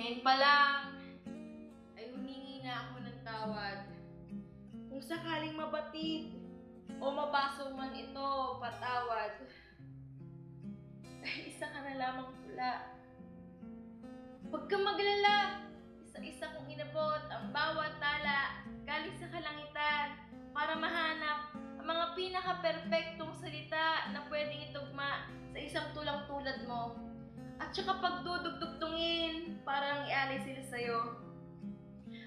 Ngayon pa lang, ay humingi na ako ng tawad. Kung sakaling mabatid o mabaso man ito, patawad. Dahil isa ka na lamang tula. Huwag kang maglala. Isa-isa kong inabot ang bawat tala galing sa kalangitan para mahanap ang mga pinaka-perpektong salita na pwedeng itugma sa isang tulang tulad mo. At saka pagdudugtugtungin parang ialay sila sa'yo.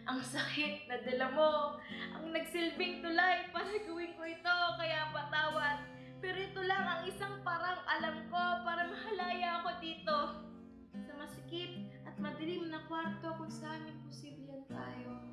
Ang sakit na dala mo, ang nagsilbing tulay para gawin ko ito, kaya patawad. Pero ito lang ang isang parang alam ko para mahalaya ako dito. Sa masikip at madilim na kwarto kung saan imposible tayo.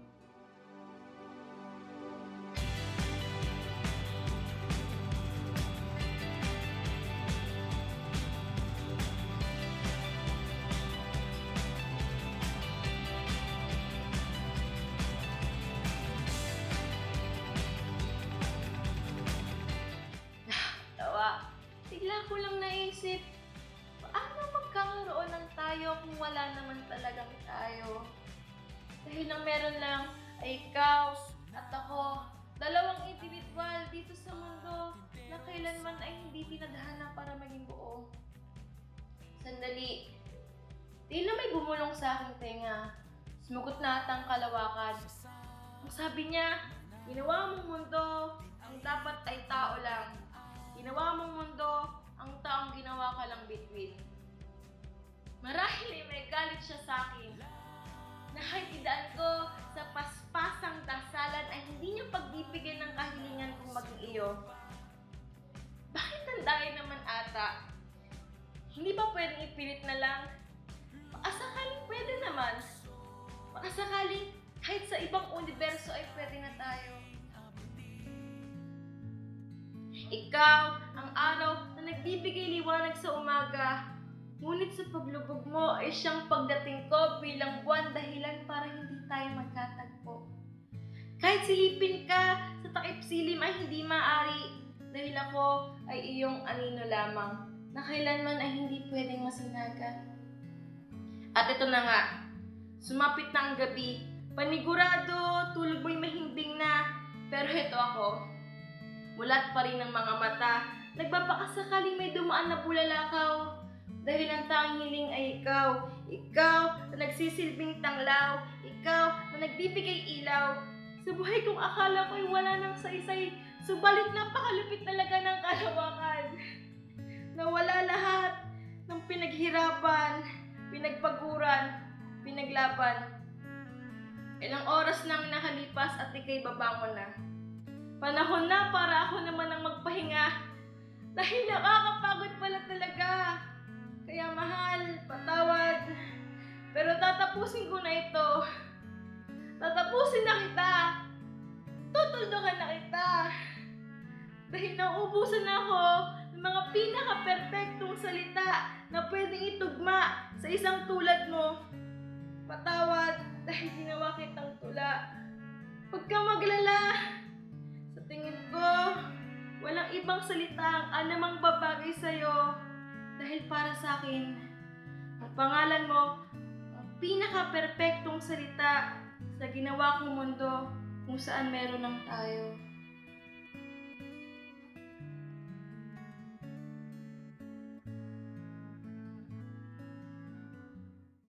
Tawa, bigla ko lang naisip, paano magkakaroon ng tayo kung wala naman talagang tayo? Dahil ang meron lang ay ikaw at ako, dalawang individual dito sa mundo na kailanman ay hindi tinadhana para maging buo. Sandali, di na may bumulong sa aking tenga. Sumugot na ata ang kalawakan. Ang sabi niya, ginawa mong mundo, ang dapat ay tao lang. Ginawa mong mundo, ang taong ginawa ka lang bituin. Marahil ay may galit siya sa akin. Nakaintindaan ko sa paspasang dasalan ay hindi niya pagbibigyan ng kahilingan kung maging iyo. Bakit tandain naman ata? Hindi ba pwedeng ipilit na lang? Makasakaling pwede naman. Makasakaling kahit sa ibang universo ay pwede na tayo. Ikaw, ang araw na nagbibigay liwanag sa umaga. Ngunit sa paglubog mo ay siyang pagdating ko bilang buwan dahilan para hindi tayo magkatagpo. Kahit silipin ka sa takip silim ay hindi maaari dahil ako ay iyong anino lamang na kailanman ay hindi pwedeng masinagan. At ito na nga, sumapit na ang gabi. Panigurado, tulog mo'y mahimbing na. Pero ito ako. Mulat pa rin ang mga mata, nagbabakasakaling may dumaan na bulalakaw. Dahil ang tanging hiling ay ikaw. Ikaw na nagsisilbing tanglaw. Ikaw na nagbibigay ilaw. Sa buhay kong akala ko'y wala nang saysay, subalit napakalupit talaga ng kalawakan. Nawala lahat ng pinaghirapan, pinagpaguran, pinaglaban. Ilang oras nang nakalipas at ika'y babangon na. Panahon na para ako naman ang magpahinga. Dahil nakakapagod pala talaga. Kaya mahal, patawad. Pero tatapusin ko na ito. Tatapusin na kita. Tutuldukan na kita. Dahil nauubusan ako ng mga pinaka-perpektong salita na pwedeng itugma sa isang tulad mo. Patawad dahil ginawa kitang tula. Huwag kang maglala. Sa tingin ko, walang ibang salita ang anumang babagay sa'yo dahil para sa akin, ang pangalan mo, ang pinaka-perpektong salita sa ginawa kong mundo kung saan meron ng tayo.